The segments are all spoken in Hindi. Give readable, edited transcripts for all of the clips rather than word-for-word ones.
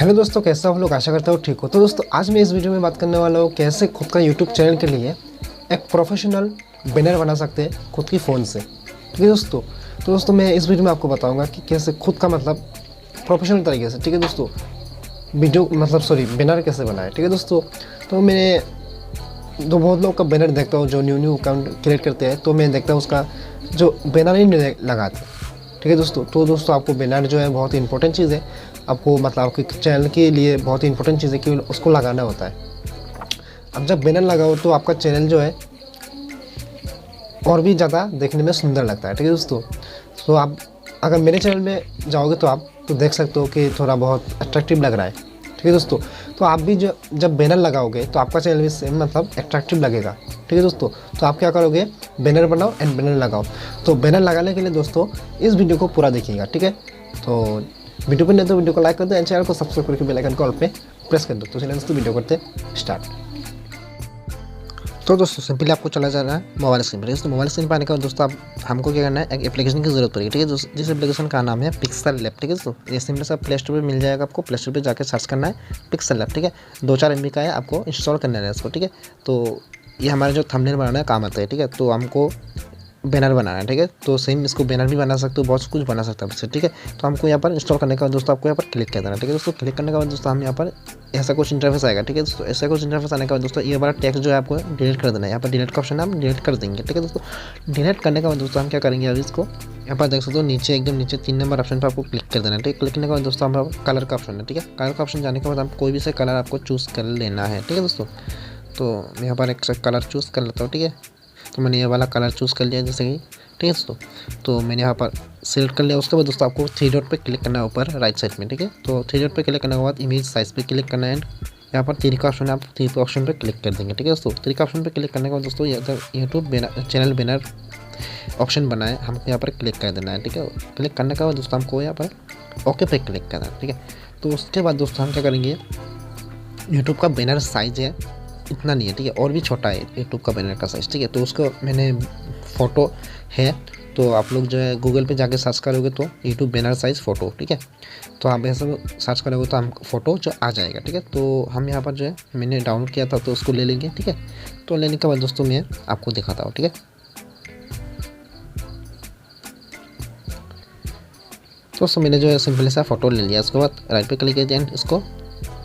हेलो दोस्तों, कैसे हो आप लोग? आशा करता हूँ ठीक हो। तो दोस्तों आज मैं इस वीडियो में बात करने वाला हूँ कैसे खुद का यूट्यूब चैनल के लिए एक प्रोफेशनल बैनर बना सकते हैं खुद की फ़ोन से। ठीक है दोस्तों, तो दोस्तों मैं इस वीडियो में आपको बताऊंगा कि कैसे खुद का प्रोफेशनल तरीके से, ठीक है दोस्तों, वीडियो बैनर कैसे बनाए। ठीक है दोस्तों, तो मैं बहुत लोग का बैनर देखता हूँ जो न्यू अकाउंट क्रिएट करते हैं, तो मैं देखता हूँ उसका जो बैनर ही नहीं लगाते। ठीक है दोस्तों, तो दोस्तों आपको बैनर जो है बहुत ही इंपॉर्टेंट चीज़ है, आपको आपके चैनल के लिए बहुत ही इंपॉर्टेंट चीज़ है कि उसको लगाना होता है। अब जब बैनर लगाओ तो आपका चैनल जो है और भी ज़्यादा देखने में सुंदर लगता है। ठीक है दोस्तों, तो आप अगर मेरे चैनल में जाओगे तो आप तो देख सकते हो कि थोड़ा बहुत अट्रैक्टिव लग रहा है। ठीक है दोस्तों, तो आप भी जब बैनर लगाओगे तो आपका चैनल भी सेम अट्रैक्टिव लगेगा। ठीक है दोस्तों, तो आप क्या करोगे, बैनर बनाओ एंड बैनर लगाओ। तो बैनर लगाने के लिए दोस्तों इस वीडियो को पूरा देखिएगा। ठीक है, तो वीडियो पर नहीं तो वीडियो को लाइक कर दो एंड चैनल को सब्सक्राइब करके बेल आइकन को ऑल पे प्रेस कर दो। तो चलिए दोस्तों वीडियो करते स्टार्ट। तो दोस्तों सिंपली आपको चला जाना है मोबाइल स्क्रीन पर। दोस्तों मोबाइल स्क्रीन पर आने के बाद दोस्तों हमको क्या करना है, एक एप्लीकेशन की जरूरत पड़ेगी। ठीक है, जिस एप्लीकेशन का नाम है PixelLeb। ठीक है दोस्तों, ये सिंपली सब प्ले स्टोर पर मिल जाएगा। आपको प्ले स्टोर पर जाकर सर्च करना है PixelLeb। ठीक है, 2-4 MB का है, आपको इंस्टॉल करना है इसको। ठीक है, तो ये हमारे जो थंबनेल बनाना है काम आता है। ठीक है, तो हमको बैनर बनाना है। ठीक है, तो सेम इसको बैनर भी बना सकते हो, बहुत कुछ बना सकता है। ठीक है, तो हमको यहाँ पर इंस्टॉल करने के बाद दोस्तों आपको यहाँ पर क्लिक कर देना है। ठीक है दोस्तों, क्लिक करने के बाद दोस्तों हम यहाँ पर ऐसा कुछ इंटरफेस आएगा। ठीक है दोस्तों, ऐसा कुछ इंटरफेस आने के बाद दोस्तों ये वाला टेक्स्ट जो है आपको डिलीट कर देना है। यहाँ पर डिलीट का ऑप्शन है, हम डिलीट कर देंगे। ठीक है दोस्तों, डिलीट करने के बाद दोस्तों हम क्या करेंगे, अभी इसको यहाँ पर देख सकते हो नीचे एकदम नीचे 3 नंबर ऑप्शन पर आपको क्लिक कर देना है। ठीक है, क्लिक करने के बाद दोस्तों हम कलर का ऑप्शन है। ठीक है, कलर का ऑप्शन जाने के बाद आप कोई भी से कलर आपको चूज़ कर लेना है। ठीक है दोस्तों, तो मैं यहाँ पर एक कलर चूज़ कर लेता हूँ। ठीक है, तो मैंने ये वाला कलर चूज़ कर लिया जैसे कि। ठीक है दोस्तों, तो मैंने यहाँ पर सिलेक्ट कर लिया। उसके बाद दोस्तों आपको 3 डॉट पे क्लिक करना है ऊपर राइट साइड में। ठीक है, तो 3 डॉट पे क्लिक करने के बाद इमेज साइज़ पे क्लिक करना है। यहाँ पर 3 का ऑप्शन है, आप 3 के ऑप्शन पे क्लिक कर देंगे। ठीक है दोस्तों, 3 का ऑप्शन पे क्लिक करने के बाद दोस्तों यूट्यूब चैनल बैनर ऑप्शन बनाए, हमको यहाँ पर क्लिक कर देना है। ठीक है, क्लिक करने के बाद दोस्तों हमको यहाँ पर ओके पे क्लिक करना है। ठीक है, तो उसके बाद दोस्तों हम क्या करेंगे, यूट्यूब का बैनर साइज़ है इतना नहीं है। ठीक है, और भी छोटा है यूट्यूब का बैनर का साइज़। ठीक है, तो उसको मैंने फ़ोटो है, तो आप लोग जो है गूगल पे जाके सर्च करोगे तो यूट्यूब बैनर साइज़ फ़ोटो। ठीक है, तो आप ऐसे सर्च करोगे तो हम फ़ोटो जो आ जाएगा। ठीक है, तो हम यहाँ पर जो है मैंने डाउनलोड किया था तो उसको ले लेंगे। ठीक है, तो लेने के बाद दोस्तों मैं आपको दिखाता हूँ। ठीक है, दोस्तों मैंने जो है सिंपल सा फ़ोटो ले लिया। उसके बाद राइट पे क्लिक किया एंड इसको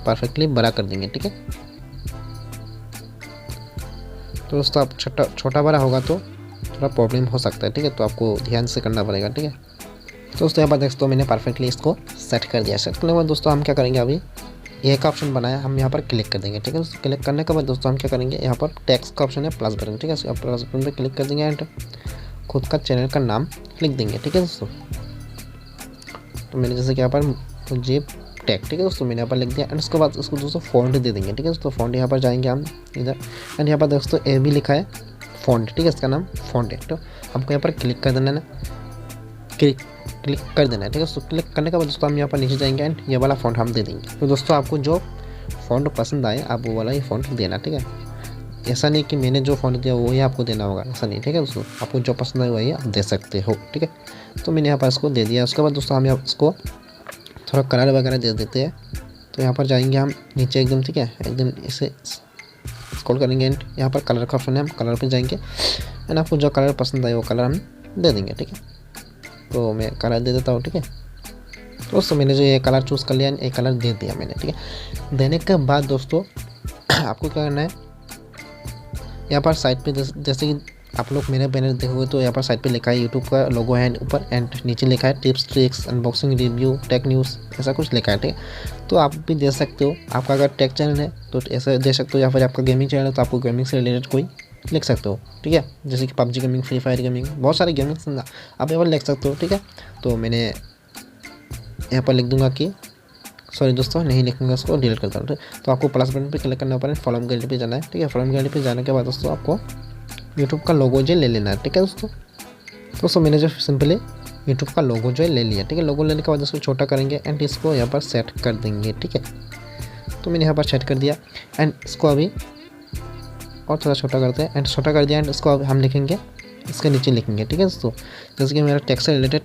परफेक्टली बड़ा कर देंगे। ठीक है, तो दोस्तों आप छोटा बड़ा होगा तो थोड़ा प्रॉब्लम हो सकता है। ठीक है, तो आपको ध्यान से करना पड़ेगा। ठीक है, तो दोस्तों यहाँ पर दोस्तों मैंने परफेक्टली इसको सेट कर दिया। सेट करने के बाद दोस्तों हम क्या करेंगे, अभी ये का ऑप्शन बनाया, हम यहाँ पर क्लिक कर देंगे। ठीक है, दोस्तों क्लिक करने के बाद दोस्तों हम क्या करेंगे, यहाँ पर टेक्स्ट का ऑप्शन है प्लस बटन। ठीक है, प्लस बटन पर क्लिक कर देंगे एंड खुद का चैनल का नाम लिख देंगे। ठीक है दोस्तों, तो मैंने जैसे कि यहाँ पर मुजीब टेक। ठीक है दोस्तों, मैंने यहाँ पर लिख दिया एंड उसके बाद उसको दोस्तों फ़ॉन्ट दे देंगे। ठीक है दोस्तों, फ़ॉन्ट यहाँ पर जाएंगे हम इधर एंड यहाँ पर दोस्तों ए भी लिखा है फ़ॉन्ट। ठीक है, इसका नाम फ़ॉन्ट है। तो हमको यहाँ पर क्लिक कर देना है, क्लिक कर देना है। ठीक है दोस्तों, क्लिक करने के बाद दोस्तों हम यहाँ पर नीचे जाएंगे एंड ये वाला फ़ॉन्ट हम दे देंगे। तो दोस्तों आपको जो फ़ॉन्ट पसंद आए आप वो वाला ही फ़ॉन्ट देना। ठीक है, ऐसा नहीं कि मैंने जो फ़ॉन्ट दिया वही आपको देना होगा, ऐसा नहीं। ठीक है दोस्तों, आपको जो पसंद आए वही आप दे सकते हो। ठीक है, तो मैंने यहाँ पर इसको दे दिया। उसके बाद दोस्तों हम यहाँ इसको थोड़ा कलर वगैरह दे देते हैं। तो यहाँ पर जाएंगे हम नीचे एकदम। ठीक है, एकदम इसे स्क्रॉल करेंगे एंड यहाँ पर कलर का ऑप्शन है, हम कलर पे जाएंगे एंड आपको जो कलर पसंद आए वो कलर हम दे देंगे। ठीक है, तो मैं कलर दे देता हूँ। ठीक है, दोस्तों मैंने जो ये कलर चूज़ कर लिया, एक कलर दे दिया मैंने। ठीक है, देने के बाद दोस्तों आपको क्या करना है, यहाँ पर साइड पे जैसे कि आप लोग मेरे बैनर देखोगे तो यहाँ पर साइड पे लिखा है यूट्यूब का लोगो है ऊपर एंड नीचे लिखा है tips tricks unboxing review tech news, ऐसा कुछ लिखा है। ठीक है, तो आप भी दे सकते हो। आपका अगर टेक चैनल है तो ऐसा दे सकते हो, या फिर आपका गेमिंग चैनल है तो आपको गेमिंग से रिलेटेड कोई लिख सकते हो। ठीक है, जैसे कि PUBG gaming, free fire gaming, बहुत सारे गेमिंग आप यहाँ पर लिख सकते हो। ठीक है, तो मैंने यहाँ पर लिख दूँगा कि सॉरी दोस्तों नहीं लिखूँगा, इसको डिलीट करता हूँ। तो आपको प्लस बटन पे क्लिक करना पड़ेगा, फॉलोइंग गैलरी पे जाना है। ठीक है, फॉलोइंग गैलरी पे जाने के बाद दोस्तों आपको यूट्यूब का लोगो जो ले लेना है। ठीक है दोस्तों मैंने जो सिंपली यूट्यूब का लोगो जो है ले लिया। ठीक है, लोगो लेने के बाद इसको छोटा करेंगे एंड इसको यहाँ पर सेट कर देंगे। ठीक है, तो मैंने यहाँ पर सेट कर दिया एंड इसको अभी और थोड़ा छोटा करते हैं एंड छोटा कर दिया एंड इसको अब हम लिखेंगे, इसके नीचे लिखेंगे। ठीक है दोस्तों, जैसे कि मेरा टेक से रिलेटेड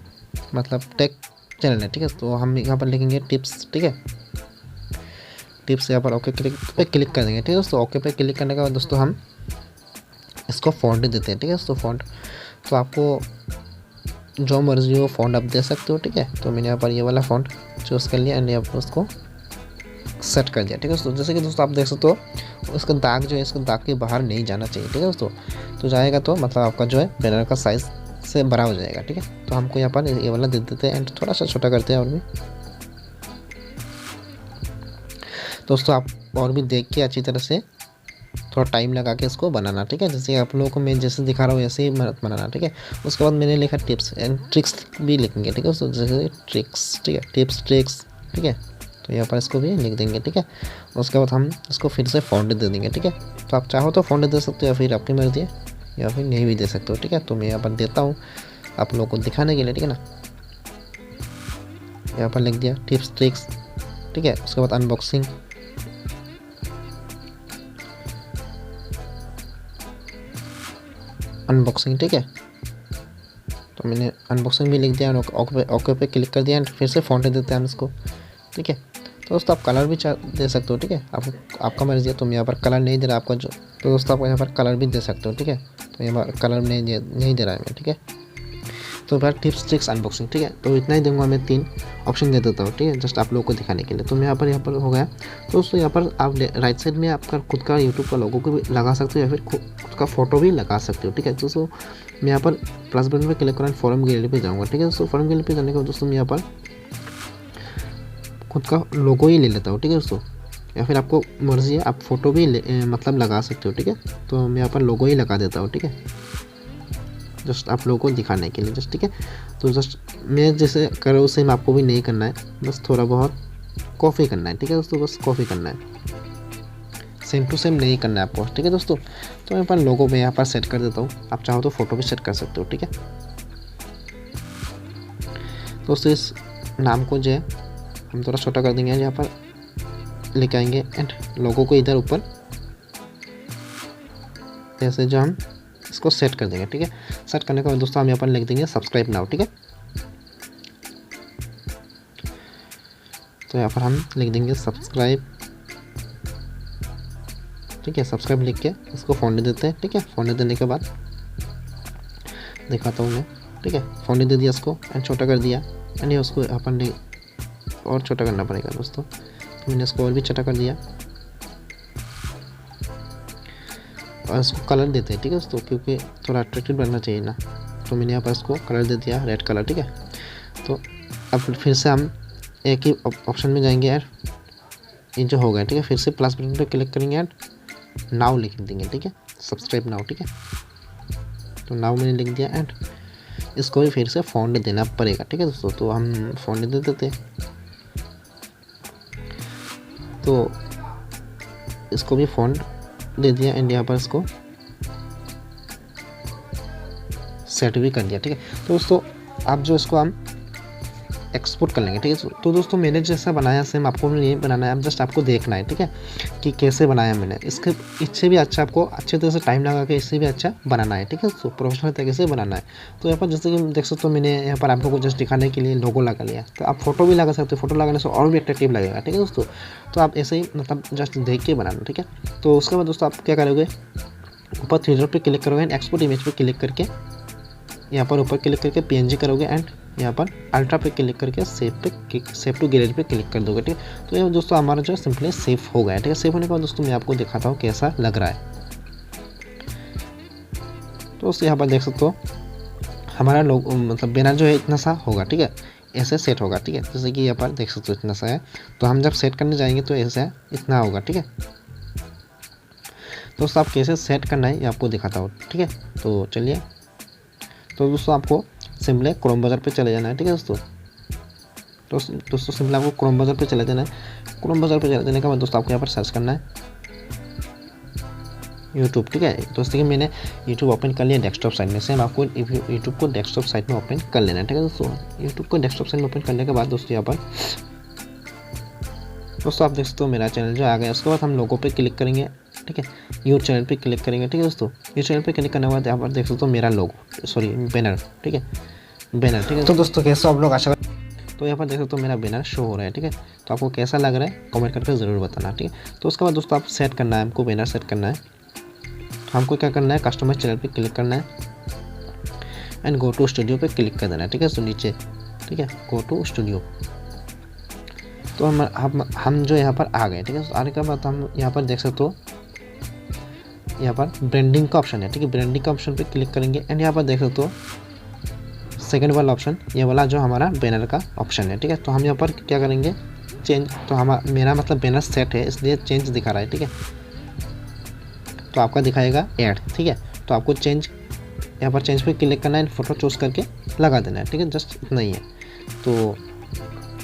टेक चैनल है। ठीक है, तो हम यहाँ पर लिखेंगे टिप्स। ठीक है, टिप्स यहाँ पर ओके पे क्लिक कर देंगे। ठीक है दोस्तों, ओके पे क्लिक करने के बाद दोस्तों हम इसको फ़ॉन्ट देते हैं। ठीक है दोस्तों, फ़ॉन्ट तो आपको जो मर्जी हो फ़ॉन्ट आप दे सकते हो। ठीक है, तो मैंने यहाँ पर ये वाला फ़ॉन्ट चूज़ कर लिया एंड यहाँ पर उसको सेट कर दिया। ठीक है दोस्तों, जैसे कि दोस्तों आप देख सकते हो उसका दाग जो है, इसका दाग के बाहर नहीं जाना चाहिए। ठीक है दोस्तों, तो जाएगा तो मतलब आपका जो है बैनर का साइज़ से बड़ा हो जाएगा। ठीक है, तो हमको यहाँ पर ये वाला दे देते हैं एंड थोड़ा सा छोटा करते हैं और भी। दोस्तों आप और भी देख के अच्छी तरह से थोड़ा टाइम लगा के इसको बनाना। ठीक है, जैसे आप लोगों को मैं जैसे दिखा रहा हूँ ऐसे ही बनाना। ठीक है, उसके बाद मैंने लिखा टिप्स एंड ट्रिक्स भी लिखेंगे। ठीक है दोस्तों, जैसे ट्रिक्स, ठीक है, टिप्स ट्रिक्स। ठीक है, तो यहाँ पर इसको भी लिख देंगे। ठीक है, उसके बाद हम इसको फिर से फ़ॉन्ट दे देंगे। ठीक है, तो आप चाहो तो फ़ॉन्ट दे सकते हो या फिर आपकी मर्ज़ी है, या फिर नहीं भी दे सकते हो। ठीक है, तो मैं यहाँ पर देता हूँ आप लोगों को दिखाने के लिए। ठीक है ना, यहाँ पर लिख दिया टिप्स ट्रिक्स। ठीक है, उसके बाद अनबॉक्सिंग, अनबॉक्सिंग। ठीक है, तो मैंने अनबॉक्सिंग भी लिख दिया, ओके पे क्लिक कर दिया एंड फिर से फ़ॉन्ट देते हैं हम इसको। ठीक है, तो दोस्तों आप कलर भी दे सकते हो। ठीक है, आपका मर्जी है, तो मैं यहाँ पर कलर नहीं दे रहा आपका जो, तो दोस्तों आप यहाँ पर कलर भी दे सकते हो। ठीक है, तो यहाँ पर कलर नहीं दे रहा है मैं। ठीक है, तो यहाँ टिप्स ट्रिक्स अनबॉक्सिंग। ठीक है, तो इतना ही दूंगा मैं, 3 ऑप्शन दे देता हूँ। ठीक है, जस्ट आप लोगों को दिखाने के लिए। तो मैं यहाँ पर हो गया। तो दोस्तों यहाँ पर आप राइट साइड में आपका खुद का यूट्यूब का लोगो को भी लगा सकते हो या फिर खुद का फोटो भी लगा सकते हो। ठीक है, दोस्तों मैं यहाँ पर प्लस बटन पर क्लिक करूँ, फॉर्म गैलरी पे जाऊँगा। ठीक है दोस्तों, फॉर्म गैलरी पे जाने के बाद दोस्तों मैं यहाँ पर खुद का लोगो ही ले लेता हूँ। ठीक है दोस्तों, या फिर आपको मर्जी है आप फ़ोटो भी मतलब लगा सकते हो। ठीक है, तो मैं यहाँ पर लोगो ही लगा देता हूँ। ठीक है, जस्ट आप लोगों को दिखाने के लिए जस्ट। ठीक है, तो जस्ट मैं जैसे कर रहा हूँ सेम आपको भी नहीं करना है, बस थोड़ा बहुत कॉपी करना है। ठीक है दोस्तों, बस कॉपी करना है, सेम टू सेम नहीं करना है आपको। ठीक है दोस्तों, तो मैं पर लोगो में यहाँ पर सेट कर देता हूँ, आप चाहो तो फ़ोटो भी सेट कर सकते हो। ठीक है दोस्तों, इस नाम को जो है हम थोड़ा छोटा कर देंगे, यहाँ पर लेके आएंगे एंड लोगों को इधर ऊपर ऐसे जो हम इसको सेट कर देंगे। ठीक है, सेट करने के बाद दोस्तों हम यहाँ पर लिख देंगे सब्सक्राइब नाउ। ठीक है, तो यहाँ पर हम लिख देंगे सब्सक्राइब। ठीक है, सब्सक्राइब लिख के इसको फ़ॉन्ट देते हैं। ठीक है, फ़ॉन्ट देने के बाद दिखाता हूँ मैं। ठीक है, फ़ॉन्ट दे दिया इसको एंड छोटा कर दिया एंड ये उसको यहाँ पर और छोटा करना पड़ेगा दोस्तों, तो मैंने इसको और भी छोटा कर दिया और इसको कलर देते हैं। ठीक है दोस्तों, क्योंकि थोड़ा अट्रैक्टिव बनना चाहिए ना, तो मैंने यहाँ पर इसको कलर दे दिया रेड कलर। ठीक है, तो अब फिर से हम एक ही ऑप्शन में जाएंगे यार, ये जो हो गया। ठीक है, फिर से प्लस बटन पर क्लिक करेंगे एंड नाउ लिख देंगे। ठीक है, सब्सक्राइब नाउ। ठीक है, तो नाउ मैंने लिख दिया एंड इसको भी फिर से फ़ॉन्ट देना पड़ेगा। ठीक है दोस्तों, तो हम फ़ॉन्ट दे देते हैं, तो इसको भी फ़ॉन्ट दे दिया एंड यहाँ पर इसको सेट भी कर दिया। ठीक है, तो दोस्तों आप जो इसको हम एक्सपोर्ट कर लेंगे। ठीक है, तो दोस्तों मैंने जैसा बनाया सेम आपको भी नहीं बनाना है, अब जस्ट आपको देखना है। ठीक है, कि कैसे बनाया मैंने, इससे भी अच्छा आपको अच्छे तरह से टाइम लगा के इससे भी अच्छा बनाना है। ठीक है, तो प्रोफेशनल तरीके से बनाना है। तो यहाँ पर जैसे कि देख सकते हो मैंने यहाँ पर आप लोगों को जस्ट दिखाने के लिए लोगो लगा लिया, तो आप फोटो भी लगा सकते हो, फोटो लगाने से और भी अट्रैक्टिव लगेगा। ठीक है दोस्तों, तो आप ऐसे ही मतलब जस्ट देख के बनाना। ठीक है, तो उसके बाद दोस्तों आप क्या करोगे, ऊपर 3 डॉट पे क्लिक करोगे एंड एक्सपोर्ट इमेज पे क्लिक करके यहाँ पर ऊपर क्लिक करके PNG करोगे एंड यहाँ पर अल्ट्रा पे क्लिक करके सेव टू गैलरी पे क्लिक कर दोगे। ठीक है, तो ये दोस्तों हमारा जो सिंपली सेव हो गया है। ठीक है, सेव होने के बाद दोस्तों मैं आपको दिखाता हूँ कैसा लग रहा है। तो दोस्तों यहाँ पर देख सकते हो हमारा लोग मतलब बैनर जो है इतना सा होगा। ठीक है, ऐसे सेट होगा। ठीक है, जैसे कि यहाँ पर देख सकते हो इतना सा है, तो हम जब सेट करने जाएंगे तो ऐसे इतना होगा। ठीक है दोस्तों, आप कैसे सेट करना है ये आपको दिखाता हूँ। ठीक है, तो चलिए, तो दोस्तों आपको सिंपली क्रोम ब्राउज़र पे चले जाना है। ठीक है दोस्तों, तो दोस्तों सिंपली आपको क्रोम ब्राउज़र पे चले जाना है। क्रोम ब्राउज़र पे चले जाने के बाद दोस्तों आपको यहाँ पर सर्च करना है यूट्यूब। ठीक है दोस्तों, कि मैंने यूट्यूब ओपन कर लिया डेस्कटॉप साइड में, सेम आपको यूट्यूब को डेस्कटॉप साइड में ओपन कर लेना है। ठीक है दोस्तों, यूट्यूब को डेस्कटॉप साइड में ओपन करने के बाद दोस्तों यहाँ पर दोस्तों आप देख सकते हो मेरा चैनल जो आ गया। उसके बाद हम लोगों पे क्लिक करेंगे। ठीक है, यू चैनल पे क्लिक करेंगे। ठीक है दोस्तों, यू चैनल पे क्लिक करने के बाद यहाँ पर देख सकते हो मेरा लोगो, सॉरी बैनर। ठीक है, बैनर। ठीक है, तो दोस्तों कैसे आप लोग आशा तो यहाँ पर देख सकते हो मेरा बैनर शो हो रहा है, ठीक है। तो आपको कैसा लग रहा है कमेंट करके ज़रूर बताना, ठीक है। तो उसके बाद दोस्तों आप सेट करना है, हमको बैनर सेट करना है। तो हमको क्या करना है, कस्टमाइज चैनल पे क्लिक करना है एंड गो टू स्टूडियो पे क्लिक कर देना है, ठीक है। तो नीचे, ठीक है, गो टू स्टूडियो। तो हम जो यहाँ पर आ गए, ठीक है। तो आने के बाद हम यहाँ पर देख सकते हो यहाँ पर ब्रांडिंग का ऑप्शन है, ठीक है। ब्रांडिंग का ऑप्शन पे क्लिक करेंगे एंड यहाँ पर देख सकते हो सेकंड वाला ऑप्शन, ये वाला जो हमारा बैनर का ऑप्शन है, ठीक है। तो हम यहाँ पर क्या करेंगे, चेंज। तो मेरा मतलब बैनर सेट है इसलिए चेंज दिखा रहा है, ठीक है। तो आपका दिखाएगा ऐड, ठीक है। तो आपको चेंज, यहाँ पर चेंज पे क्लिक करना है, फोटो चूज़ करके लगा देना है, ठीक है। जस्ट इतना ही है। तो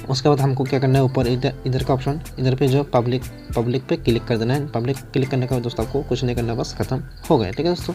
उसके बाद हमको क्या करना है, ऊपर इधर का ऑप्शन, इधर पे जो पब्लिक पे क्लिक कर देना है। पब्लिक क्लिक करने के बाद दोस्तों आपको कुछ नहीं करना, बस खत्म हो गया, ठीक है दोस्तों।